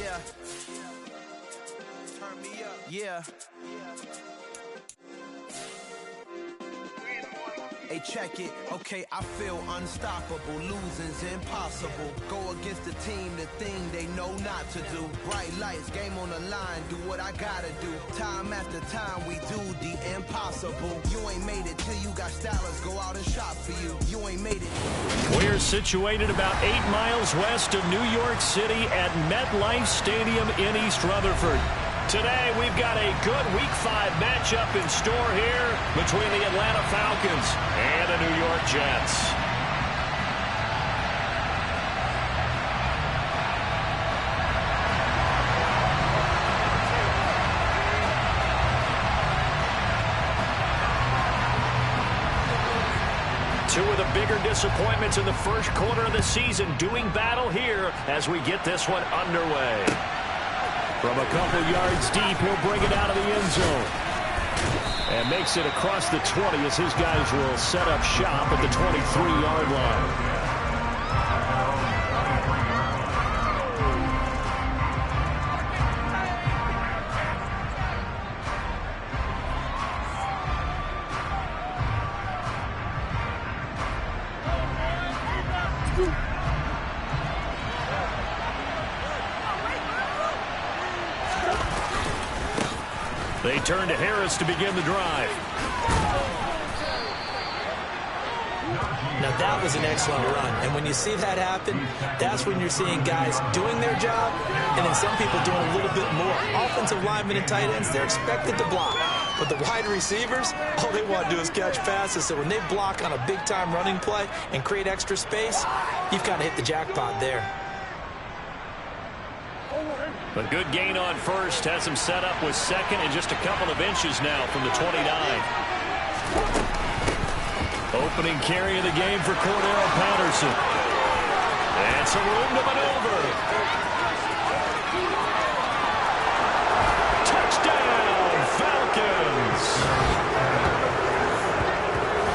Yeah. Turn me up. Yeah. Hey, check it. Okay, I feel unstoppable. Losing's impossible. Go against the team, the thing they know not to do. Bright lights, game on the line. Do what I gotta do. Time after time, we do the impossible. You ain't made it till you got stylers. Go out and shop for you. You ain't made it. We're situated about 8 miles west of New York City at MetLife Stadium in East Rutherford. Today, we've got a good Week 5 matchup in store here between the Atlanta Falcons and the New York Jets. Two of the bigger disappointments in the first quarter of the season doing battle here as we get this one underway. From a couple yards deep, he'll bring it out of the end zone. And makes it across the 20 as his guys will set up shop at the 23-yard line. They turn to Harris to begin the drive. Now that was an excellent run, and when you see that happen, that's when you're seeing guys doing their job, and then some people doing a little bit more. Offensive linemen and tight ends, they're expected to block, but the wide receivers, all they want to do is catch passes, so when they block on a big-time running play and create extra space, you've got to hit the jackpot there. A good gain on first has him set up with second and just a couple of inches now from the 29. Opening carry of the game for Cordero Patterson. And some room to maneuver. Touchdown, Falcons!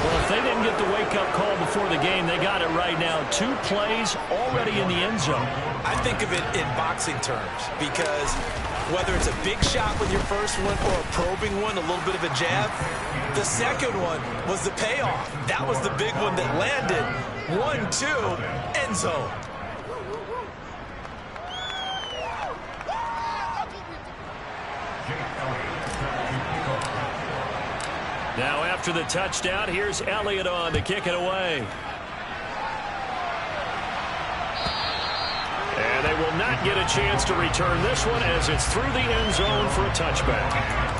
Well, if they didn't get the wake-up call before the game, they got it right now. 2 plays already in the end zone. I think of it in boxing terms because whether it's a big shot with your first one or a probing one, a little bit of a jab, the second one was the payoff. That was the big one that landed. 1-2, end zone. Now after the touchdown, here's Elliott on to kick it away. And they will not get a chance to return this one as it's through the end zone for a touchback.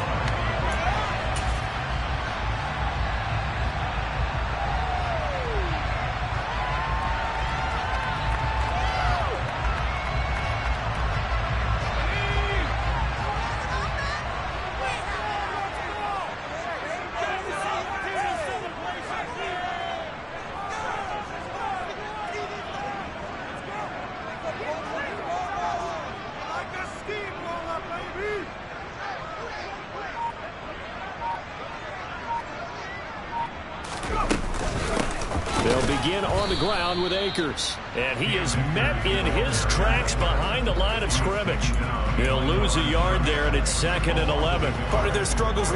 They'll begin on the ground with Akers. And he is met in his tracks behind the line of scrimmage. He'll lose a yard there, and it's 2nd and 11. Part of their struggles.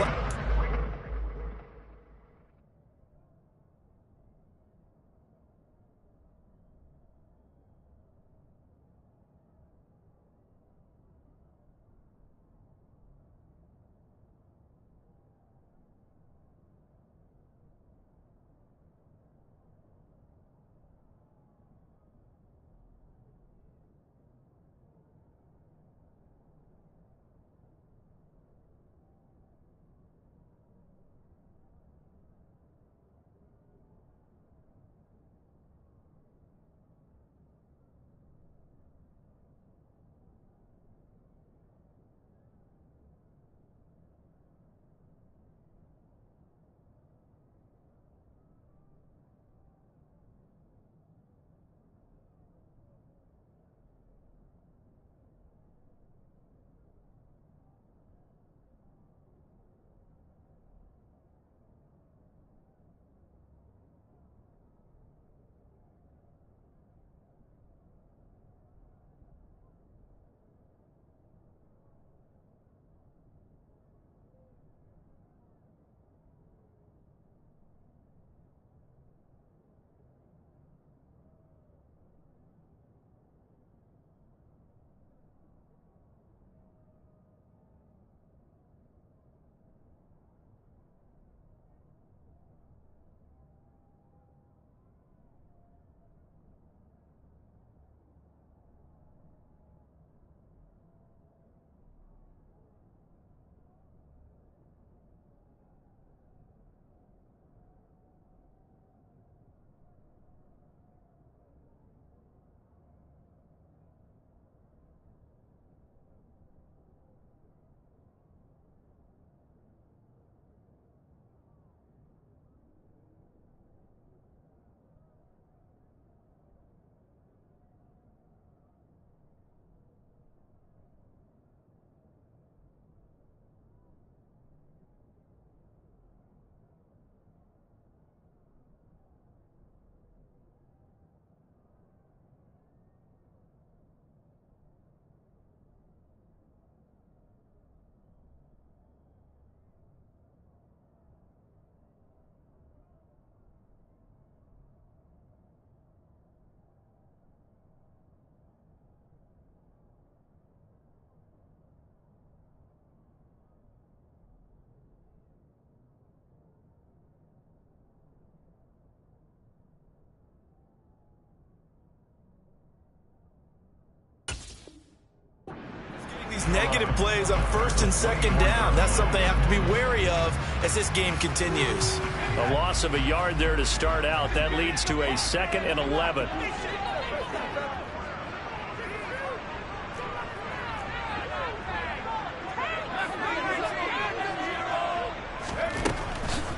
these negative plays on first and second down. That's something I have to be wary of as this game continues. A loss of a yard there to start out. That leads to a 2nd and 11.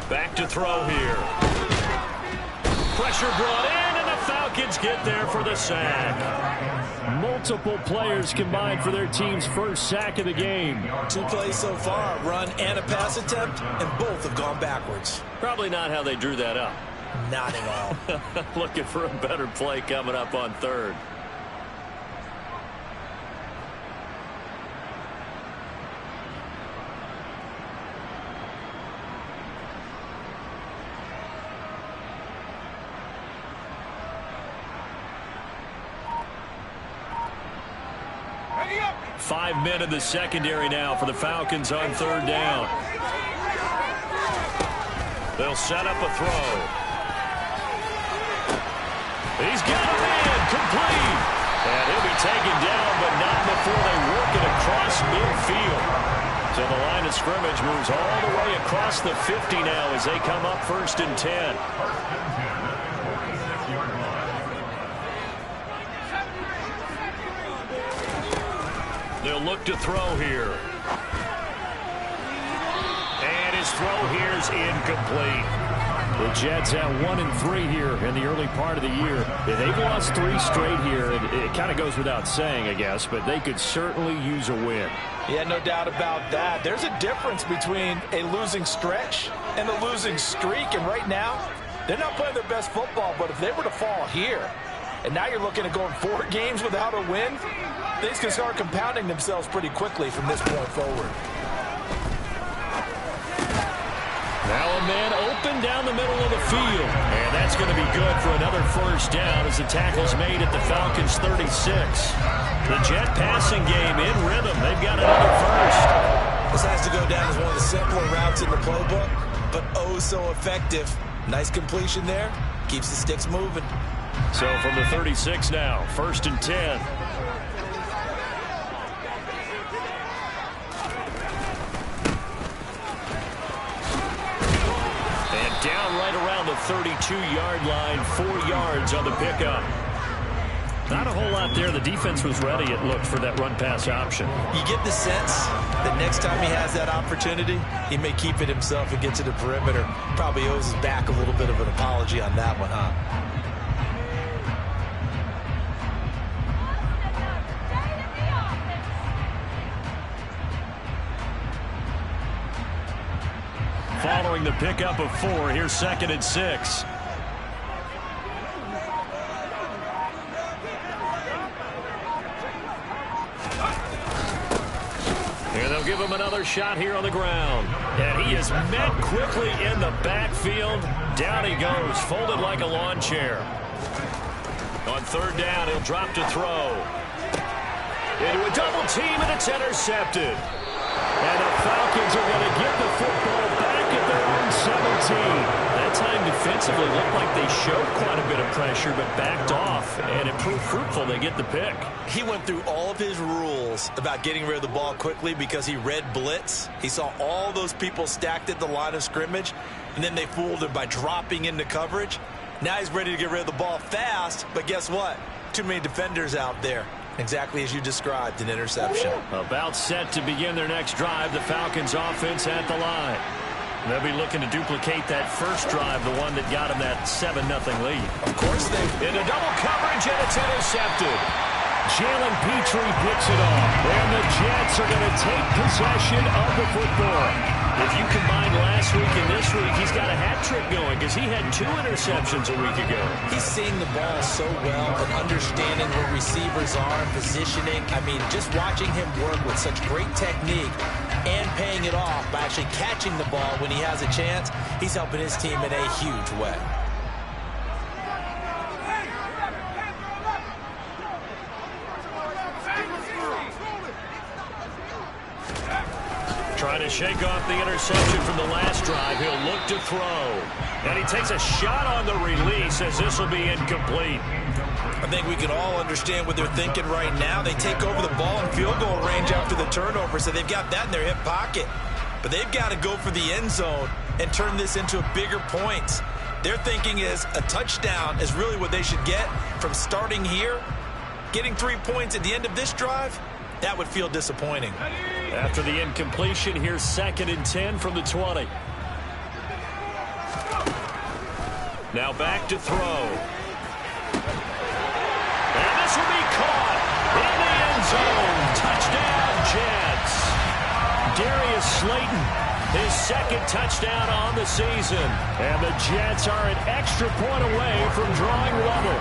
Back to throw here. Pressure brought in, and the Falcons get there for the sack. Multiple players combined for their team's first sack of the game. 2 plays so far, a run and a pass attempt, and both have gone backwards. Probably not how they drew that up. Not at all. Looking for a better play coming up on 3rd. Five men in the secondary now for the Falcons on 3rd down. They'll set up a throw. He's got a man complete. And he'll be taken down, but not before they work it across midfield. So the line of scrimmage moves all the way across the 50 now as they come up 1st and 10. They'll look to throw here. And his throw here is incomplete. The Jets have 1-3 here in the early part of the year. They've lost 3 straight here. It kind of goes without saying, I guess, but they could certainly use a win. Yeah, no doubt about that. There's a difference between a losing stretch and a losing streak, and right now, they're not playing their best football, but if they were to fall here, and now you're looking at going 4 games without a win, things can start compounding themselves pretty quickly from this point forward. Now a man open down the middle of the field. And that's going to be good for another 1st down as the tackle's made at the Falcons' 36. The Jet passing game in rhythm. They've got another 1st. This has to go down as one of the simpler routes in the playbook, but oh so effective. Nice completion there. Keeps the sticks moving. So from the 36 now, 1st and 10. Down right around the 32-yard line, 4 yards on the pickup. Not a whole lot there. The defense was ready, it looked, for that run-pass option. You get the sense that next time he has that opportunity, he may keep it himself and get to the perimeter. Probably owes his back a little bit of an apology on that one, huh? Following the pickup of 4, here's 2nd and 6. And they'll give him another shot here on the ground. And he is met quickly in the backfield. Down he goes, folded like a lawn chair. On 3rd down, he'll drop to throw. Into a double team, and it's intercepted. And the Falcons are going to get the football back at their own 17. That time defensively looked like they showed quite a bit of pressure but backed off, and it proved fruitful. They get the pick. He went through all of his rules about getting rid of the ball quickly because he read blitz. He saw all those people stacked at the line of scrimmage, and then they fooled him by dropping into coverage. Now he's ready to get rid of the ball fast, but guess what? Too many defenders out there. Exactly as you described, an interception. About set to begin their next drive, the Falcons offense at the line. They'll be looking to duplicate that first drive, the one that got them that 7-0 lead. Of course they into double coverage, and it's intercepted. Jalen Petrie picks it off, and the Jets are going to take possession of the football. If you combine last week and this week, he's got a hat trick going because he had 2 interceptions a week ago. He's seeing the ball so well and understanding where receivers are and positioning. I mean, just watching him work with such great technique and paying it off by actually catching the ball when he has a chance, he's helping his team in a huge way. Trying to shake off the interception from the last drive. He'll look to throw. And he takes a shot on the release as this will be incomplete. I think we can all understand what they're thinking right now. They take over the ball in field goal range after the turnover, so they've got that in their hip pocket. But they've got to go for the end zone and turn this into a bigger point. Their thinking is a touchdown is really what they should get from starting here. Getting 3 points at the end of this drive, that would feel disappointing. After the incompletion, here's 2nd and 10 from the 20. Now back to throw. And this will be caught in the end zone. Touchdown, Jets. Darius Slayton, his 2nd touchdown on the season. And the Jets are an extra point away from drawing level.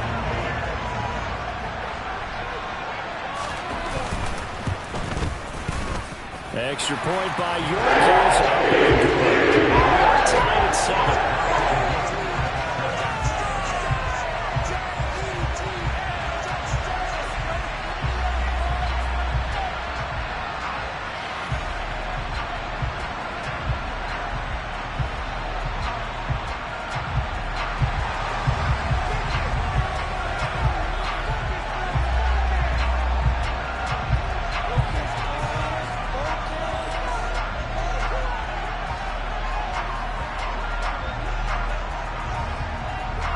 Extra point by York. Tied at 7.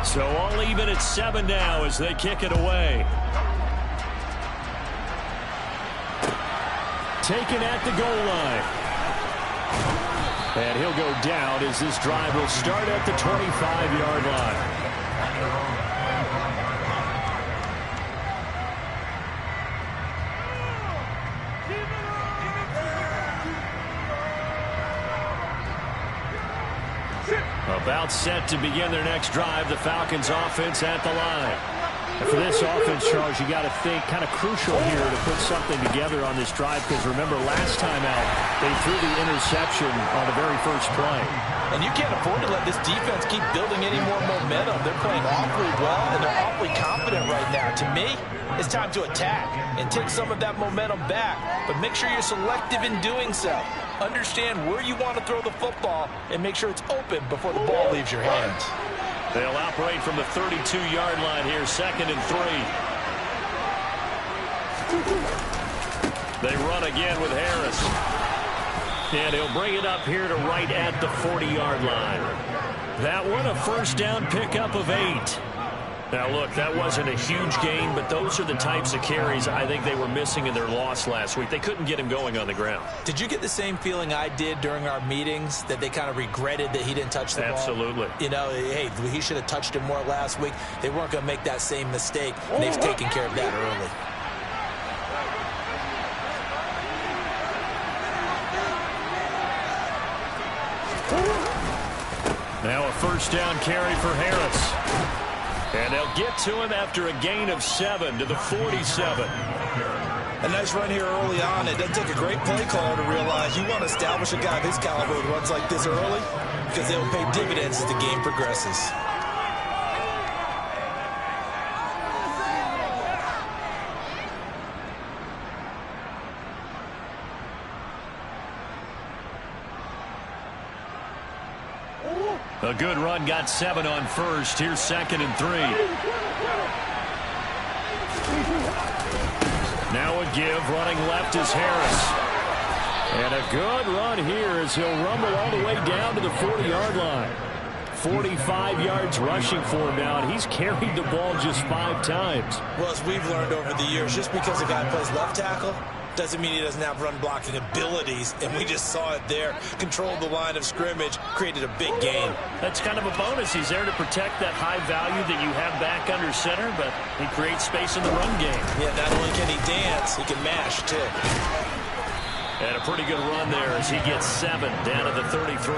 So all even at 7 now as they kick it away. Taken at the goal line. And he'll go down as this drive will start at the 25-yard line. About set to begin their next drive, the Falcons offense at the line. And for this offense, Charles, you got to think kind of crucial here to put something together on this drive, because remember last time out, they threw the interception on the very first play. And you can't afford to let this defense keep building any more momentum. They're playing awfully well, and they're awfully confident right now. To me, it's time to attack and take some of that momentum back, but make sure you're selective in doing so. Understand where you want to throw the football and make sure it's open before the ball leaves your hands. They'll operate from the 32-yard line here, 2nd and 3. They run again with Harris. And he'll bring it up here to right at the 40-yard line. That one, a first down pickup of 8. Now, look, that wasn't a huge gain, but those are the types of carries I think they were missing in their loss last week. They couldn't get him going on the ground. Did you get the same feeling I did during our meetings, that they kind of regretted that he didn't touch the ball? Absolutely. You know, hey, he should have touched him more last week. They weren't going to make that same mistake, and they've taken care of that early. Now a first down carry for Harris. And they'll get to him after a gain of 7 to the 47. A nice run here early on. It doesn't take a great play caller to realize you want to establish a guy of his caliber who runs like this early, because they'll pay dividends as the game progresses. A good run, got 7 on first. Here's 2nd and 3. Now a give, running left is Harris. And a good run here as he'll rumble all the way down to the 40-yard line. 45 yards rushing for him now, and he's carried the ball just 5 times. Well, as we've learned over the years, just because a guy plays left tackle doesn't mean he doesn't have run-blocking abilities, and we just saw it there. Controlled the line of scrimmage, created a big gain. That's kind of a bonus. He's there to protect that high value that you have back under center, but he creates space in the run game. Yeah, not only can he dance, he can mash, too. And a pretty good run there as he gets 7 down to the 33.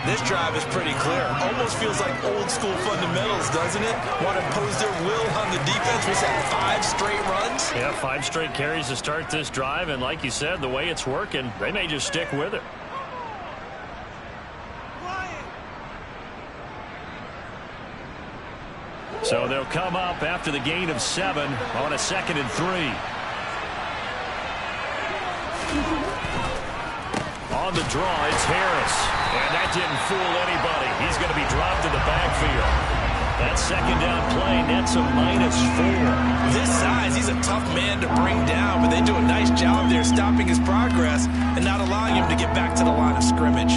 This drive is pretty clear. Almost feels like old-school fundamentals, doesn't it? Want to impose their will on the defense. Was that 5 straight runs? Yeah, 5 straight carries to start this drive, and like you said, the way it's working, they may just stick with it. So they'll come up after the gain of 7 on a 2nd and 3. On the draw, it's Harris. And that didn't fool anybody. He's going to be dropped in the backfield. That second down play nets a -4. With his size, he's a tough man to bring down, but they do a nice job there stopping his progress and not allowing him to get back to the line of scrimmage.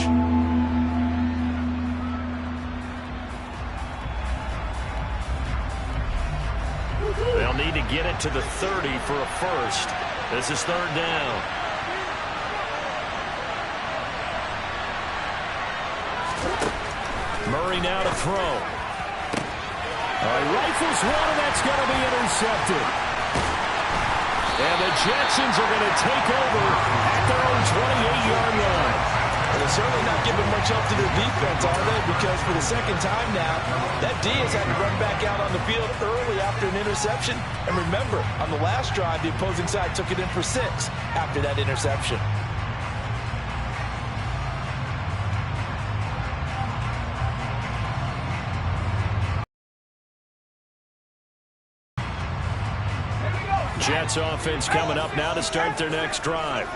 They'll need to get it to the 30 for a first. This is third down. Murray now to throw. Rifles one, and that's going to be intercepted. And the Jetsons are going to take over at their own 28-yard line. Well, they're certainly not giving much help to their defense, are they? Because for the second time now, that D has had to run back out on the field early after an interception. And remember, on the last drive, the opposing side took it in for 6 after that interception. Jets offense coming up now to start their next drive.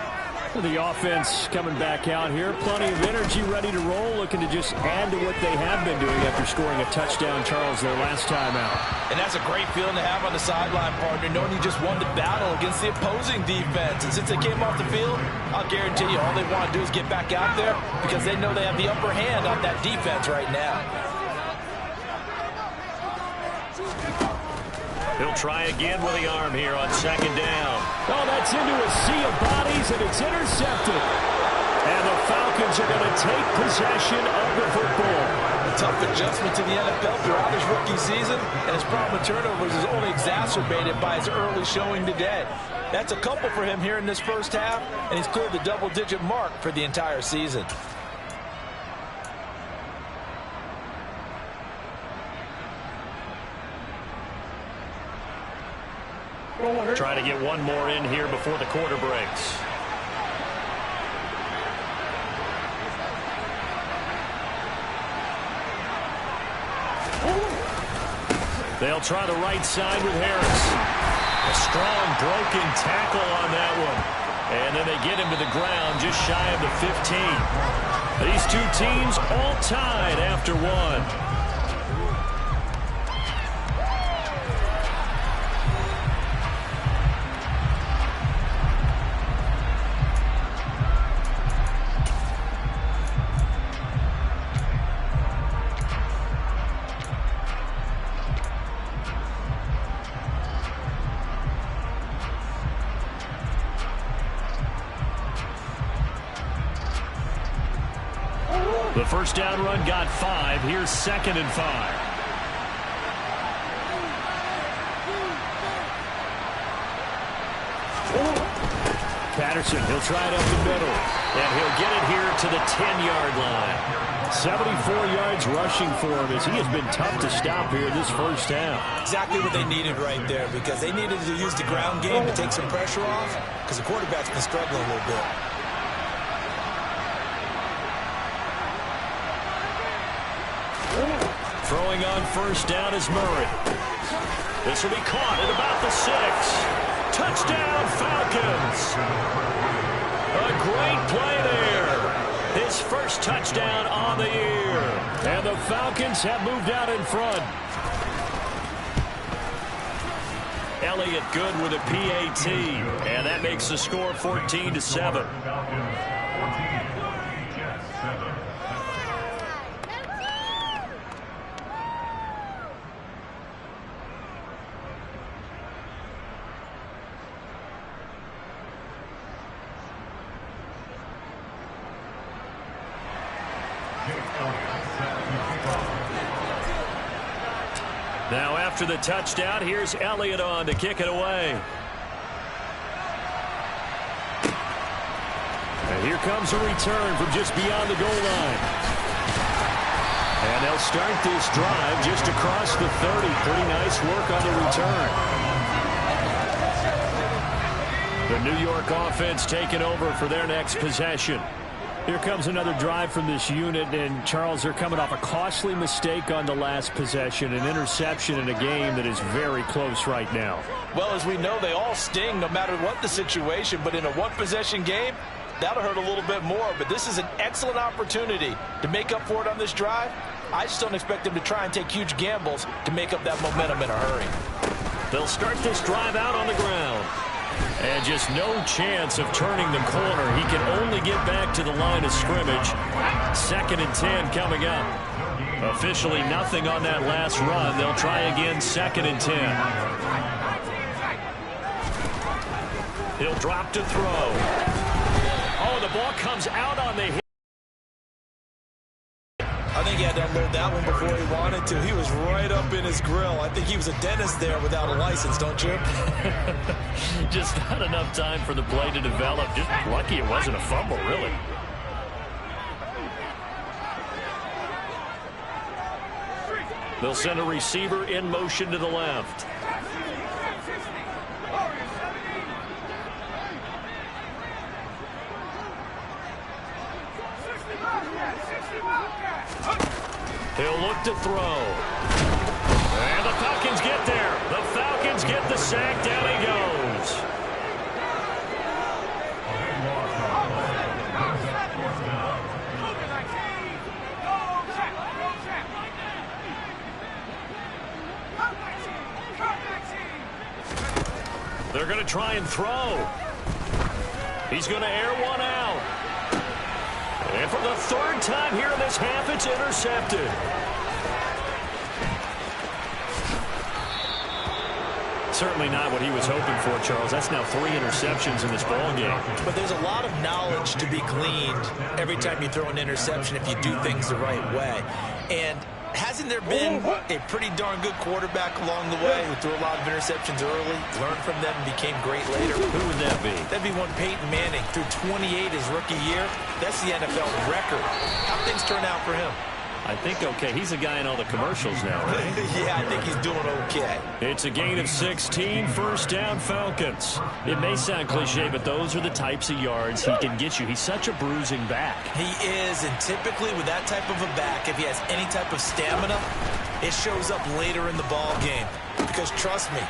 The offense coming back out here. Plenty of energy, ready to roll, looking to just add to what they have been doing after scoring a touchdown, Charles, their last time out. And that's a great feeling to have on the sideline, partner, knowing you just won the battle against the opposing defense. And since they came off the field, I'll guarantee you all they want to do is get back out there because they know they have the upper hand on that defense right now. He'll try again with the arm here on second down. Oh, that's into a sea of bodies, and it's intercepted. And the Falcons are going to take possession of the football. A tough adjustment to the NFL throughout his rookie season, and his problem with turnovers is only exacerbated by his early showing today. That's a couple for him here in this first half, and he's cleared the double-digit mark for the entire season. Trying to get one more in here before the quarter breaks. They'll try the right side with Harris. A strong broken tackle on that one. And then they get him to the ground just shy of the 15. These two teams all tied after one. The first down run got 5. Here's 2nd and 5. Patterson, he'll try it up the middle. And he'll get it here to the 10-yard line. 74 yards rushing for him as he has been tough to stop here this first half. Exactly what they needed right there because they needed to use the ground game to take some pressure off because the quarterback's been struggling a little bit. Throwing on first down is Murray. This will be caught at about the 6. Touchdown, Falcons. A great play there. His first touchdown on the year. And the Falcons have moved out in front. Elliott good with a PAT. And that makes the score 14-7. Now after the touchdown, here's Elliott on to kick it away. And here comes a return from just beyond the goal line. And they'll start this drive just across the 30. Pretty nice work on the return. The New York offense taking over for their next possession. Here comes another drive from this unit, and Charles, they're coming off a costly mistake on the last possession, an interception in a game that is very close right now. Well, as we know, they all sting no matter what the situation, but in a one-possession game, that'll hurt a little bit more. But this is an excellent opportunity to make up for it on this drive I just don't expect him to try and take huge gambles to make up that momentum in a hurry. They'll start this drive out on the ground. And just no chance of turning the corner. He can only get back to the line of scrimmage. 2nd and 10 coming up. Officially nothing on that last run. They'll try again, 2nd and 10. He'll drop to throw. Oh, the ball comes out on the hit. I think he had to unload that one before he wanted to. He was right up in his grill. I think he was a dentist there without a license, don't you? Just not enough time for the play to develop. Just lucky it wasn't a fumble, really. They'll send a receiver in motion to the left. He'll look to throw. And the Falcons get there. The Falcons get the sack. Down he goes. They're going to try and throw. He's going to air one out. And for the 3rd time here in this half, it's intercepted. Certainly not what he was hoping for, Charles. That's now 3 interceptions in this ball game. But there's a lot of knowledge to be gleaned every time you throw an interception if you do things the right way. And hasn't there been a pretty darn good quarterback along the way who threw a lot of interceptions early, learned from them, and became great later? Who would that be? That'd be one Peyton Manning. Threw 28 his rookie year. That's the NFL record. How things turn out for him? I think okay. He's a guy in all the commercials now, right? Yeah, I think he's doing okay. It's a gain of 16, 1st down Falcons. It may sound cliche, but those are the types of yards he can get you. He's such a bruising back. He is, and typically with that type of a back, if he has any type of stamina, it shows up later in the ball game. Because trust me,